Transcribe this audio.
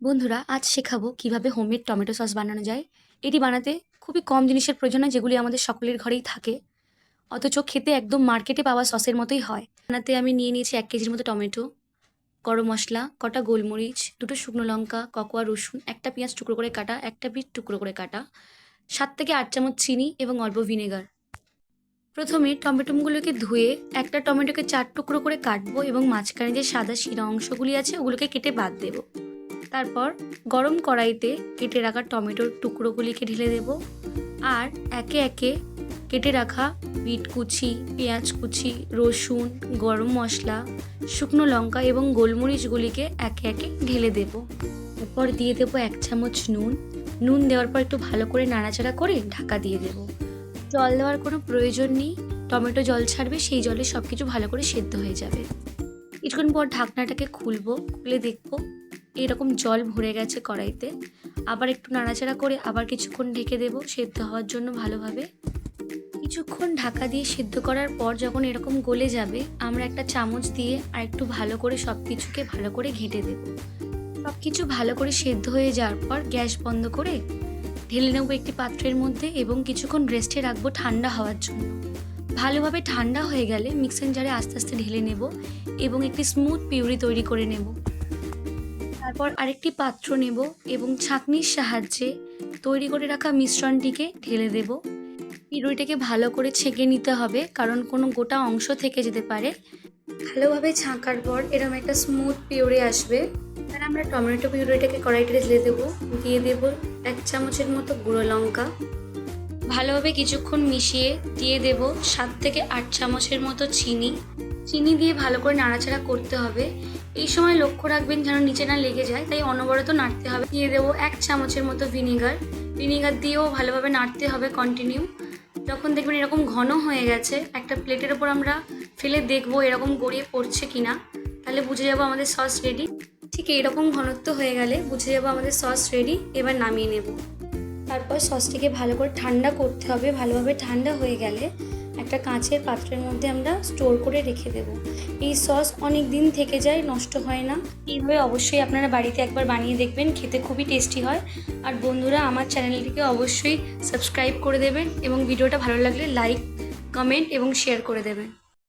বন্ধুরা আজ শেখাবো কিভাবে হোমমেড টমেটো সস বানানো যায়। এটি বানাতে খুবই কম জিনিসের প্রয়োজন হয়, যেগুলি আমাদের সকলের ঘরেই থাকে, অথচ খেতে একদম মার্কেটে পাওয়া সসের মতোই হয়। বানাতে আমি নিয়ে নিয়েছি 1 কেজির মতো টমেটো, গরম মশলা, কটা গোলমরিচ, দুটো শুকনো লঙ্কা, ককোয়া রসুন, একটা পেঁয়াজ টুকরো করে কাটা, একটা বিট টুকরো করে কাটা, 7 থেকে 8 চামচ চিনি এবং অল্প ভিনেগার। প্রথমে টমেটোগুলোকে ধুয়ে একটা টমেটোকে 4 টুকরো করে কাটবো এবং মাঝখানে যে সাদা শিরা অংশগুলি আছে ওগুলোকে কেটে বাদ দেবো। তারপর গরম কড়াইতে কেটে রাখা টমেটোর টুকরোগুলিকে ঢেলে দেব, আর একে একে কেটে রাখা বিট কুচি, পেঁয়াজ কুচি, রসুন, গরম মশলা, শুকনো লঙ্কা এবং গোলমরিচগুলিকে একে একে ঢেলে দেব। এরপর দিয়ে দেবো 1 চামচ নুন। নুন দেওয়ার পর একটু ভালো করে নাড়াচাড়া করে ঢাকা দিয়ে দেব। জল দেওয়ার কোনো প্রয়োজন নেই, টমেটো জল ছাড়বে, সেই জলে সব কিছু ভালো করে সেদ্ধ হয়ে যাবে। কিছুক্ষণ পর ঢাকনাটাকে খুলে দেখবো এরকম জল ভরে গেছে কড়াইতে। আবার একটু নাড়াচাড়া করে আবার কিছুক্ষণ ঢেকে দেব সেদ্ধ হওয়ার জন্য ভালোভাবে। কিছুক্ষণ ঢাকা দিয়ে সেদ্ধ করার পর যখন এরকম গলে যাবে, আমরা একটা চামচ দিয়ে আর একটু ভালো করে সব কিছুকে ভালো করে ঘেঁটে দেব। সব কিছু ভালো করে সেদ্ধ হয়ে যাওয়ার পর গ্যাস বন্ধ করে ঢেলে নেবো একটি পাত্রের মধ্যে এবং কিছুক্ষণ রেস্টে রাখবো ঠান্ডা হওয়ার জন্য। ভালোভাবে ঠান্ডা হয়ে গেলে মিক্সিং জারে আস্তে আস্তে ঢেলে নেব এবং একটি স্মুথ পিউরি তৈরি করে নেব। তারপর আরেকটি পাত্র নেব এবং ছাঁকনির সাহায্যে তৈরি করে রাখা মিশ্রণটিকে ঢেলে দেব। পিউরিটাকে ভালো করে ছেঁকে নিতে হবে, কারণ কোনো গোটা অংশ থেকে যেতে পারে। ভালোভাবে ছাঁকার পর এরকম একটা স্মুথ পিউরি আসবে। তার আমরা টমেটো পিউরিটাকে কড়াইতে ঢেলে দেবো। দিয়ে দেব 1 চামচের মতো গুঁড়ো লঙ্কা। ভালোভাবে কিছুক্ষণ মিশিয়ে দিয়ে দেব 7 থেকে 8 চামচের মতো চিনি। চিনি দিয়ে ভালো করে নাড়াচাড়া করতে হবে। এই সময় লক্ষ্য রাখবেন যেন নিচে না লেগে যায়, তাই অনবরত নাড়তে হবে। দিয়ে দেবো 1 চামচের মতো ভিনেগার। ভিনেগার দিয়েও ভালোভাবে নাড়তে হবে কন্টিনিউ। যখন দেখবেন এরকম ঘন হয়ে গেছে, একটা প্লেটের ওপর আমরা ফেলে দেখবো এরকম গড়িয়ে পড়ছে কিনা, তাহলে বুঝে যাবো আমাদের সস রেডি। ঠিক এইরকম ঘনত্ব হয়ে গেলে বুঝে যাবো আমাদের সস রেডি। এবার নামিয়ে নেব। তারপর সসটিকে ভালো করে ঠান্ডা করতে হবে। ভালোভাবে ঠান্ডা হয়ে গেলে একটা কাঁচের পাত্রের মধ্যে আমরা স্টোর করে রেখে দেব। এই সস অনেক দিন থেকে যায়, নষ্ট হয় না। এইভাবে অবশ্যই আপনারা বাড়িতে একবার বানিয়ে দেখবেন, খেতে খুবই টেস্টি হয়। আর বন্ধুরা, আমার চ্যানেলটিকে অবশ্যই সাবস্ক্রাইব করে দেবেন এবং ভিডিওটা ভালো লাগলে লাইক, কমেন্ট এবং শেয়ার করে দেবেন।